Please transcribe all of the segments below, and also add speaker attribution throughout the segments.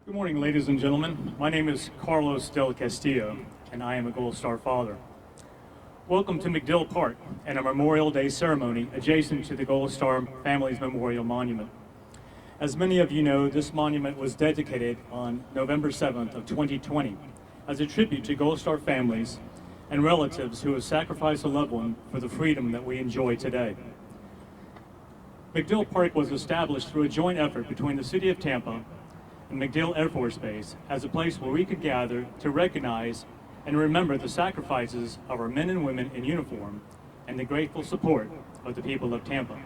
Speaker 1: Good morning, ladies and gentlemen. My name is Carlos del Castillo, and I am a Gold Star father. Welcome to MacDill Park and a Memorial Day ceremony adjacent to the Gold Star Family's Memorial Monument. As many of you know, this monument was dedicated on November 7th of 2020 as a tribute to Gold Star families and relatives who have sacrificed a loved one for the freedom that we enjoy today. MacDill Park was established through a joint effort between the City of Tampa and MacDill Air Force Base as a place where we could gather to recognize and remember the sacrifices of our men and women in uniform and the grateful support of the people of Tampa.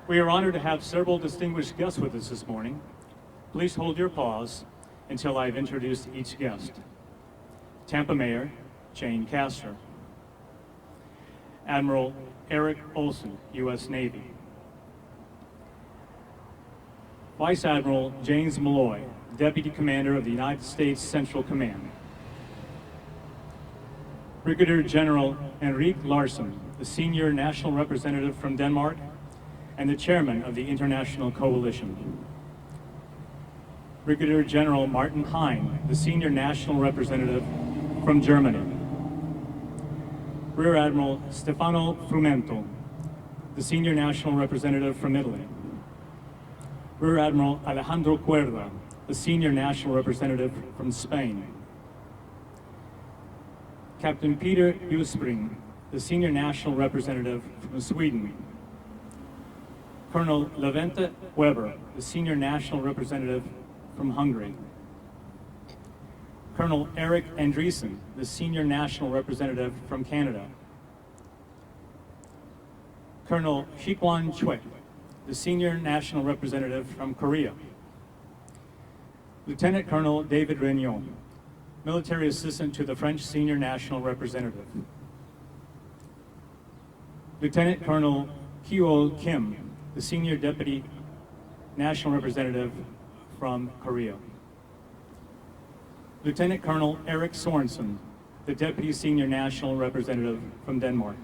Speaker 1: We are honored to have several distinguished guests with us this morning. Please hold your applause until I've introduced each guest. Tampa Mayor Jane Castor. Admiral Eric Olson, U.S. Navy. Vice Admiral James Malloy, Deputy Commander of the United States Central Command. Brigadier General Henrik Larsen, the Senior National Representative from Denmark and the Chairman of the International Coalition. Brigadier General Martin Hein, the Senior National Representative from Germany. Rear Admiral Stefano Frumento, the Senior National Representative from Italy. Rear Admiral Alejandro Cuerda, the Senior National Representative from Spain. Captain Peter Uspring, the Senior National Representative from Sweden. Colonel Levente Weber, the Senior National Representative from Hungary. Colonel Eric Andreessen, the Senior National Representative from Canada. Colonel Shikwan Chue, the Senior National Representative from Korea. Lieutenant Colonel David Regnon, Military Assistant to the French Senior National Representative. Lieutenant Colonel Kyo Kim, the Senior Deputy National Representative from Korea. Lieutenant Colonel Eric Sorensen, the Deputy Senior National Representative from Denmark.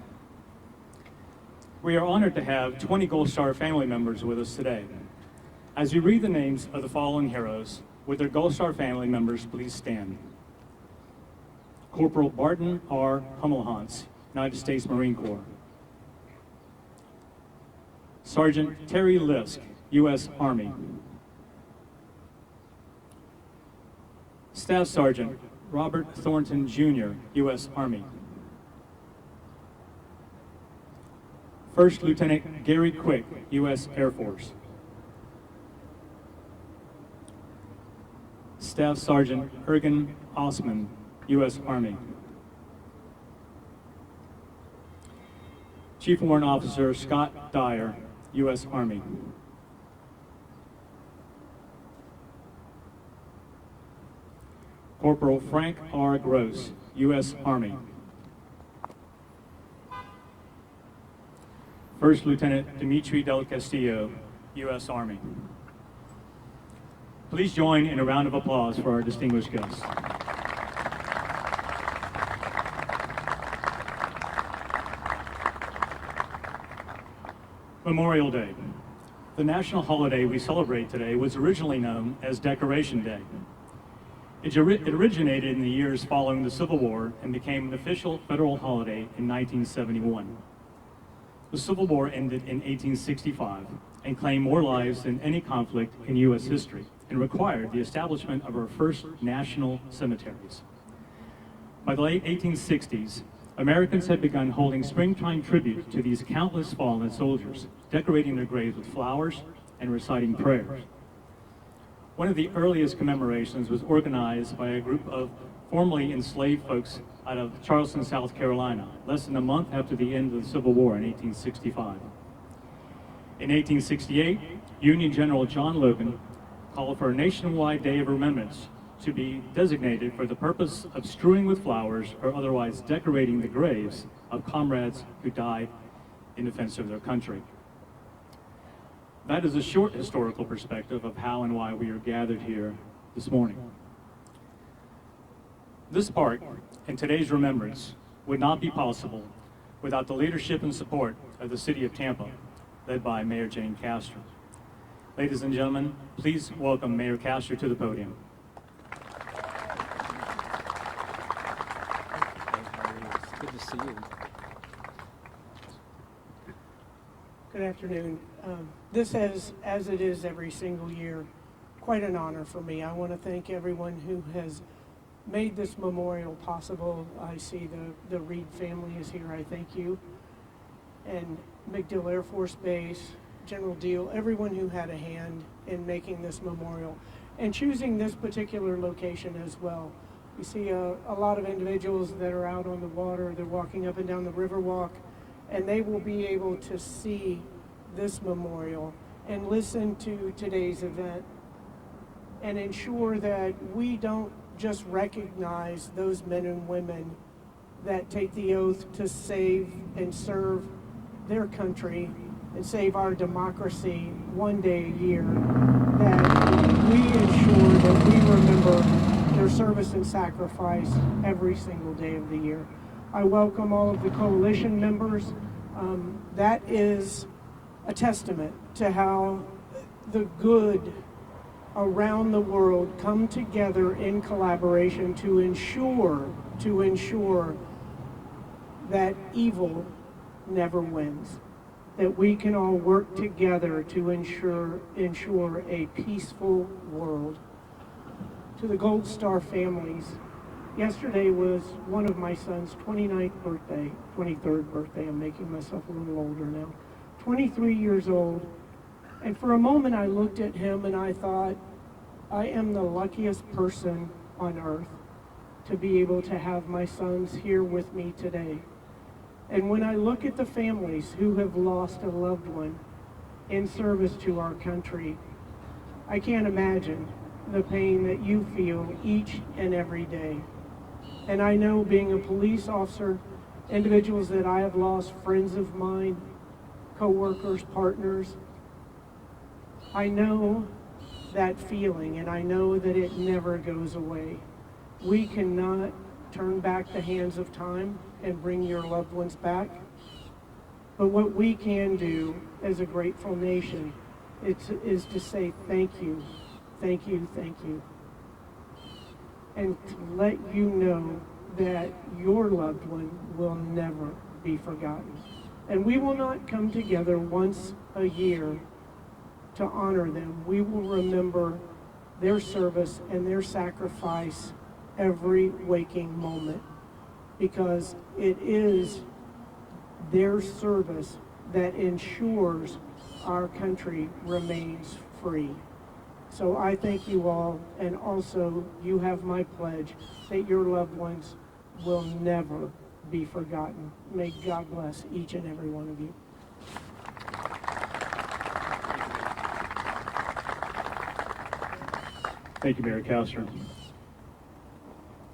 Speaker 1: We are honored to have 20 Gold Star family members with us today. As we read the names of the following heroes, would their Gold Star family members please stand? Corporal Barton R. Hummelhans, United States Marine Corps. Sergeant Terry Lisk, U.S. Army. Staff Sergeant Robert Thornton Jr., U.S. Army. First Lieutenant Gary Quick, U.S. Air Force. Staff Sergeant Ergen Osman, U.S. Army. Chief Warrant Officer Scott Dyer, U.S. Army. Corporal Frank R. Gross, U.S. Army. First Lieutenant Dimitri Del Castillo, U.S. Army. Please join in a round of applause for our distinguished guests. Memorial Day. The national holiday we celebrate today was originally known as Decoration Day. It originated in the years following the Civil War and became an official federal holiday in 1971. The Civil War ended in 1865 and claimed more lives than any conflict in U.S. history and required the establishment of our first national cemeteries. By the late 1860s, Americans had begun holding springtime tribute to these countless fallen soldiers, decorating their graves with flowers and reciting prayers. One of the earliest commemorations was organized by a group of formerly enslaved folks out of Charleston, South Carolina, less than a month after the end of the Civil War in 1865. In 1868, Union General John Logan called for a nationwide day of remembrance to be designated for the purpose of strewing with flowers or otherwise decorating the graves of comrades who died in defense of their country. That is a short historical perspective of how and why we are gathered here this morning. This park and today's remembrance would not be possible without the leadership and support of the City of Tampa, led by Mayor Jane Castor. Ladies and gentlemen, please welcome Mayor Castor to the podium.
Speaker 2: Good to see you.
Speaker 3: Good afternoon. This is, as it is every single year, quite an honor for me. I want to thank everyone who has made this memorial possible. I see the Reed family is here. I thank you. And MacDill Air Force Base, General Deal, everyone who had a hand in making this memorial and choosing this particular location as well. We see a lot of individuals that are out on the water. They're walking up and down the Riverwalk, and they will be able to see this memorial and listen to today's event and ensure that we don't just recognize those men and women that take the oath to save and serve their country and save our democracy one day a year, that we ensure that we remember their service and sacrifice every single day of the year. I welcome all of the coalition members. That is a testament to how the good around the world come together in collaboration to ensure that evil never wins, that we can all work together to ensure a peaceful world. To the Gold Star families, yesterday was one of my son's 23rd birthday. I'm making myself a little older now. 23 years old. And for a moment I looked at him and I thought, I am the luckiest person on earth to be able to have my sons here with me today. And when I look at the families who have lost a loved one in service to our country, I can't imagine the pain that you feel each and every day. And I know, being a police officer, individuals that I have lost, friends of mine, co-workers, partners, I know that feeling, and I know that it never goes away. We cannot turn back the hands of time and bring your loved ones back. But what we can do as a grateful nation is to say thank you, thank you, thank you. And to let you know that your loved one will never be forgotten. And we will not come together once a year to honor them. We will remember their service and their sacrifice every waking moment, because it is their service that ensures our country remains free. So I thank you all, and also you have my pledge that your loved ones will never be forgotten. May God bless each and every one of you.
Speaker 1: Thank you, Mayor Castor.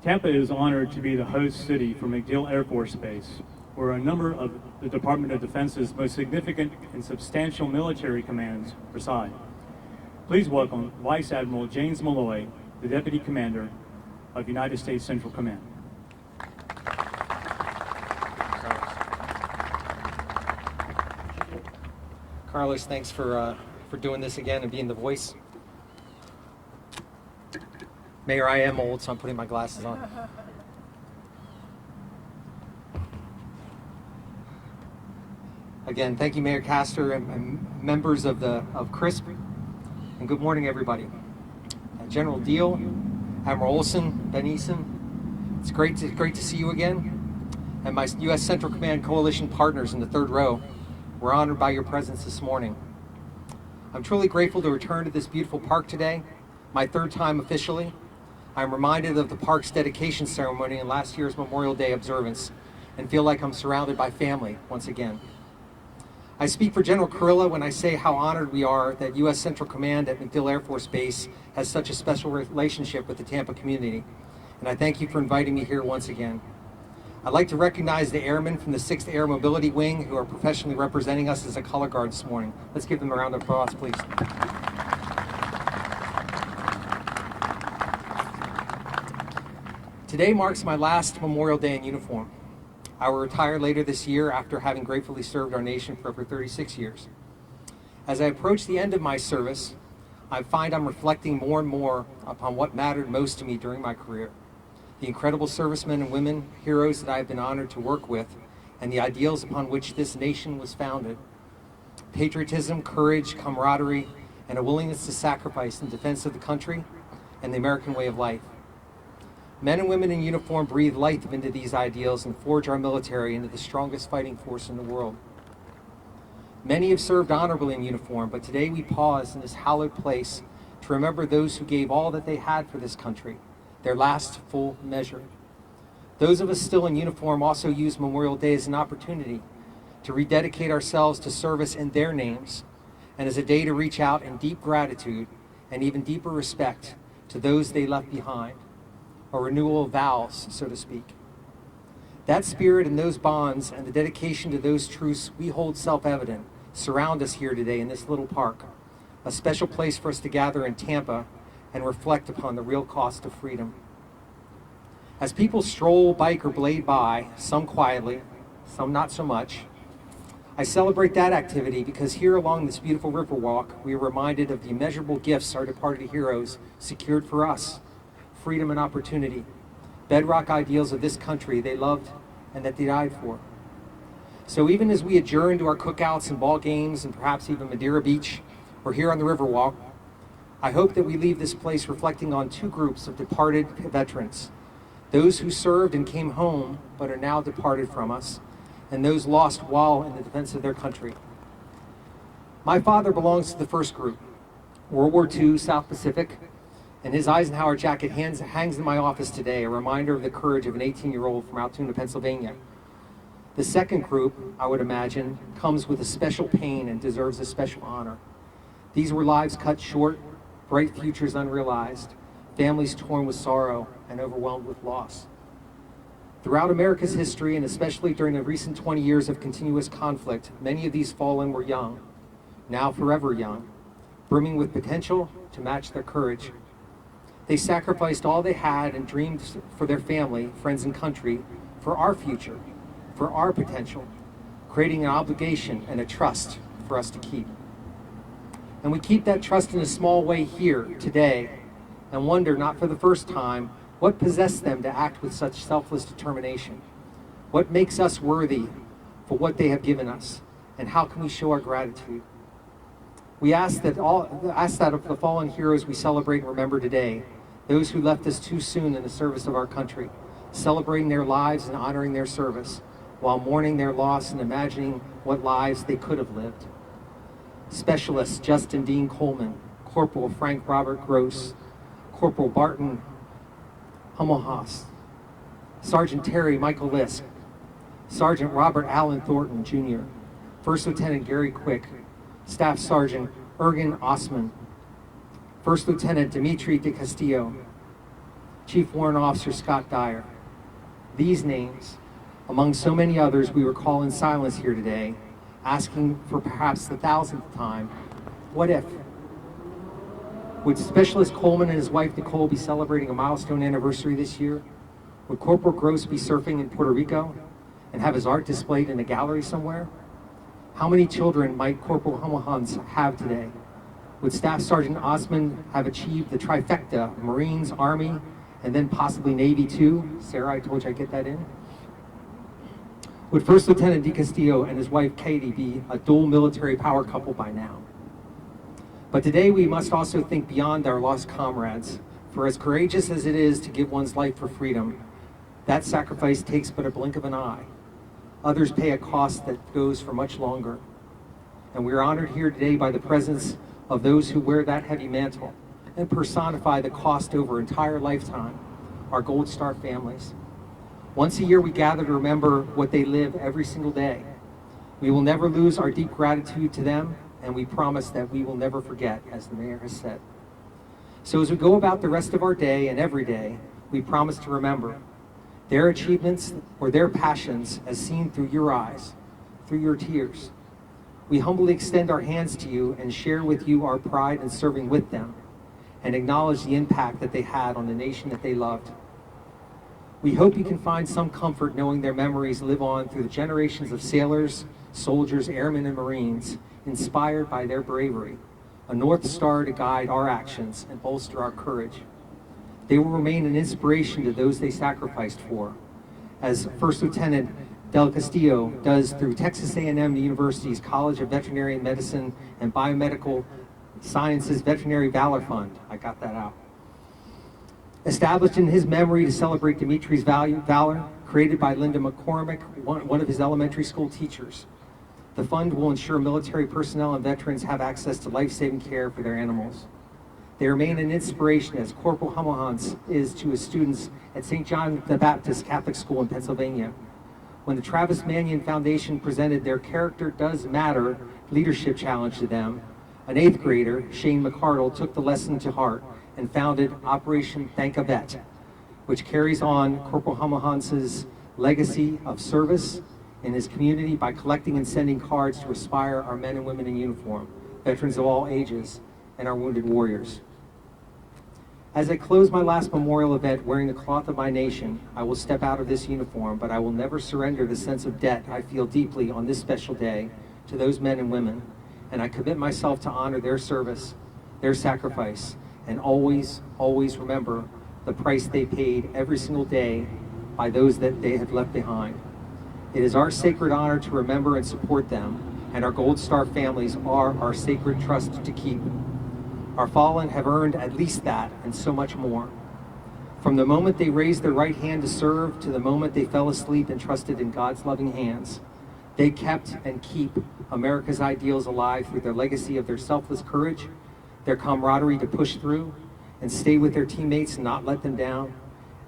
Speaker 1: Tampa is honored to be the host city for MacDill Air Force Base, where a number of the Department of Defense's most significant and substantial military commands reside. Please welcome Vice Admiral Jane Malloy, the Deputy Commander of United States Central Command.
Speaker 2: Carlos, thanks for doing this again and being the voice. Mayor, I am old, so I'm putting my glasses on. Again, thank you, Mayor Castor and members of CRISP, and good morning, everybody. General Deal, Admiral Olson, Ben Eason, it's great to see you again. And my U.S. Central Command Coalition partners in the third row, we're honored by your presence this morning. I'm truly grateful to return to this beautiful park today, my third time officially. I'm reminded of the park's dedication ceremony and last year's Memorial Day observance, and feel like I'm surrounded by family once again. I speak for General Kurilla when I say how honored we are that U.S. Central Command at MacDill Air Force Base has such a special relationship with the Tampa community, and I thank you for inviting me here once again. I'd like to recognize the airmen from the 6th Air Mobility Wing who are professionally representing us as a color guard this morning. Let's give them a round of applause, please. Today marks my last Memorial Day in uniform. I will retire later this year after having gratefully served our nation for over 36 years. As I approach the end of my service, I find I'm reflecting more and more upon what mattered most to me during my career. The incredible servicemen and women, heroes that I have been honored to work with, and the ideals upon which this nation was founded. Patriotism, courage, camaraderie, and a willingness to sacrifice in defense of the country and the American way of life. Men and women in uniform breathe life into these ideals and forge our military into the strongest fighting force in the world. Many have served honorably in uniform, but today we pause in this hallowed place to remember those who gave all that they had for this country, their last full measure. Those of us still in uniform also use Memorial Day as an opportunity to rededicate ourselves to service in their names, and as a day to reach out in deep gratitude and even deeper respect to those they left behind, a renewal of vows, so to speak. That spirit and those bonds and the dedication to those truths we hold self-evident surround us here today in this little park, a special place for us to gather in Tampa and reflect upon the real cost of freedom. As people stroll, bike, or blade by, some quietly, some not so much, I celebrate that activity because here along this beautiful river walk, we are reminded of the immeasurable gifts our departed heroes secured for us: freedom and opportunity, bedrock ideals of this country they loved and that they died for. So even as we adjourn to our cookouts and ball games and perhaps even Madeira Beach or here on the Riverwalk, I hope that we leave this place reflecting on two groups of departed veterans: those who served and came home but are now departed from us, and those lost while in the defense of their country. My father belongs to the first group, World War II, South Pacific, and his Eisenhower jacket hangs in my office today, a reminder of the courage of an 18-year-old from Altoona, Pennsylvania. The second group, I would imagine, comes with a special pain and deserves a special honor. These were lives cut short, bright futures unrealized, families torn with sorrow and overwhelmed with loss. Throughout America's history, and especially during the recent 20 years of continuous conflict, many of these fallen were young, now forever young, brimming with potential to match their courage. They sacrificed all they had and dreamed for their family, friends, and country, for our future, for our potential, creating an obligation and a trust for us to keep. And we keep that trust in a small way here today and wonder, not for the first time, what possessed them to act with such selfless determination? What makes us worthy for what they have given us? And how can we show our gratitude? We ask that of the fallen heroes we celebrate and remember today, those who left us too soon in the service of our country, celebrating their lives and honoring their service, while mourning their loss and imagining what lives they could have lived. Specialists Justin Dean Coleman, Corporal Frank Robert Gross, Corporal Barton Hummelhaus, Sergeant Terry Michael Lisk, Sergeant Robert Allen Thornton Jr., First Lieutenant Gary Quick, Staff Sergeant Ergen Osman, First Lieutenant Dimitri de Castillo, Chief Warrant Officer Scott Dyer. These names, among so many others we recall in silence here today, asking for perhaps the 1,000th time, what if? Would Specialist Coleman and his wife Nicole be celebrating a milestone anniversary this year? Would Corporal Gross be surfing in Puerto Rico and have his art displayed in a gallery somewhere? How many children might Corporal Hummelhans have today? Would Staff Sergeant Osman have achieved the trifecta, Marines, Army, and then possibly Navy too? Sarah, I told you I'd get that in. Would First Lieutenant De Castillo and his wife Katie be a dual military power couple by now? But today we must also think beyond our lost comrades, for as courageous as it is to give one's life for freedom, that sacrifice takes but a blink of an eye. Others pay a cost that goes for much longer. And we are honored here today by the presence of those who wear that heavy mantle and personify the cost over an entire lifetime, our Gold Star families. Once a year we gather to remember what they live every single day. We will never lose our deep gratitude to them, and we promise that we will never forget, as the mayor has said. So as we go about the rest of our day and every day, we promise to remember their achievements or their passions as seen through your eyes, through your tears. We humbly extend our hands to you and share with you our pride in serving with them and acknowledge the impact that they had on the nation that they loved. We hope you can find some comfort knowing their memories live on through the generations of sailors, soldiers, airmen, and Marines, inspired by their bravery, a North Star to guide our actions and bolster our courage. They will remain an inspiration to those they sacrificed for, as First Lieutenant Del Castillo does through Texas A&M University's College of Veterinary Medicine and Biomedical Sciences Veterinary Valor Fund. I got that out. Established in his memory to celebrate Dimitri's valor, created by Linda McCormick, one of his elementary school teachers. The fund will ensure military personnel and veterans have access to life-saving care for their animals. They remain an inspiration as Corporal Hummelhans is to his students at St. John the Baptist Catholic School in Pennsylvania. When the Travis Manion Foundation presented their Character Does Matter leadership challenge to them, an 8th grader, Shane McCardle, took the lesson to heart and founded Operation Thank a Vet, which carries on Corporal Hummelhans's legacy of service in his community by collecting and sending cards to inspire our men and women in uniform, veterans of all ages, and our wounded warriors. As I close my last memorial event wearing the cloth of my nation, I will step out of this uniform, but I will never surrender the sense of debt I feel deeply on this special day to those men and women, and I commit myself to honor their service, their sacrifice, and always, always remember the price they paid every single day by those that they had left behind. It is our sacred honor to remember and support them, and our Gold Star families are our sacred trust to keep. Our fallen have earned at least that and so much more. From the moment they raised their right hand to serve to the moment they fell asleep and trusted in God's loving hands, they kept and keep America's ideals alive through their legacy of their selfless courage, their camaraderie to push through and stay with their teammates and not let them down,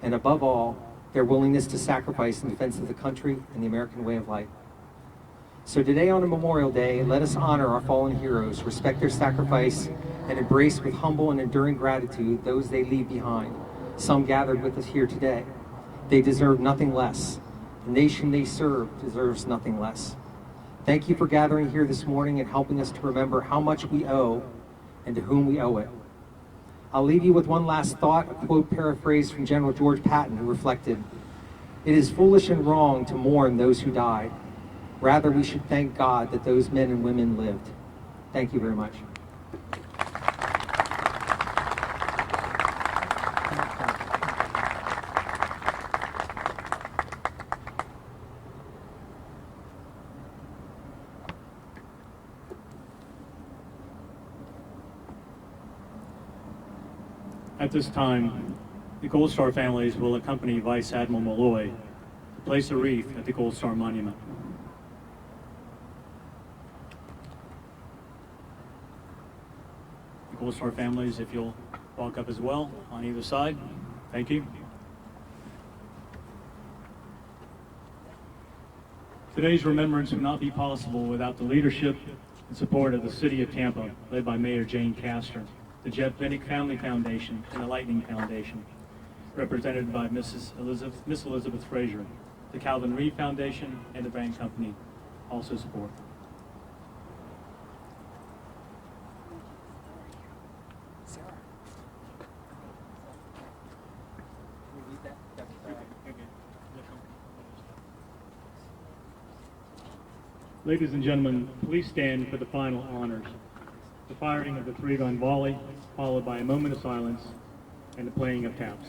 Speaker 2: and above all, their willingness to sacrifice in defense of the country and the American way of life. So today on a Memorial Day, let us honor our fallen heroes, respect their sacrifice, and embrace with humble and enduring gratitude those they leave behind, some gathered with us here today. They deserve nothing less. The nation they serve deserves nothing less. Thank you for gathering here this morning and helping us to remember how much we owe and to whom we owe it. I'll leave you with one last thought, a quote paraphrased from General George Patton, who reflected, "It is foolish and wrong to mourn those who died. Rather, we should thank God that those men and women lived." Thank you very much.
Speaker 1: At this time, the Gold Star families will accompany Vice Admiral Malloy to place a wreath at the Gold Star Monument. The Gold Star families, if you'll walk up as well on either side. Thank you. Today's remembrance would not be possible without the leadership and support of the City of Tampa, led by Mayor Jane Castor, the Jeff Bennick Family Foundation, and the Lightning Foundation, represented by Miss Elizabeth Frazier. The Calvin Reed Foundation and the Brand Company also support. Ladies and gentlemen, please stand for the final honors. The firing of the three-gun volley, followed by a moment of silence and the playing of taps.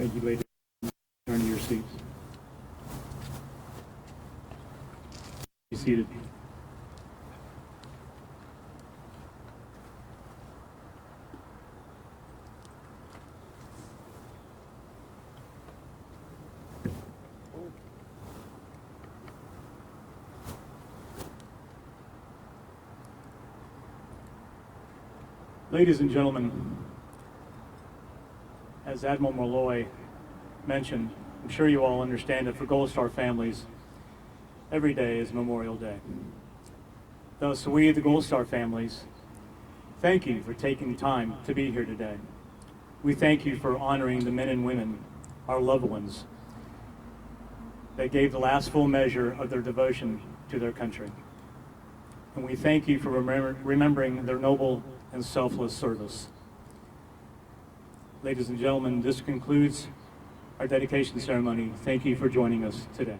Speaker 1: Thank you, ladies. Turn to your seats. Be seated. Ladies and gentlemen, as Admiral Malloy mentioned, I'm sure you all understand that for Gold Star families, every day is Memorial Day. Thus, we, the Gold Star families, thank you for taking time to be here today. We thank you for honoring the men and women, our loved ones, that gave the last full measure of their devotion to their country. And we thank you for remembering their noble and selfless service. Ladies and gentlemen, this concludes our dedication ceremony. Thank you for joining us today.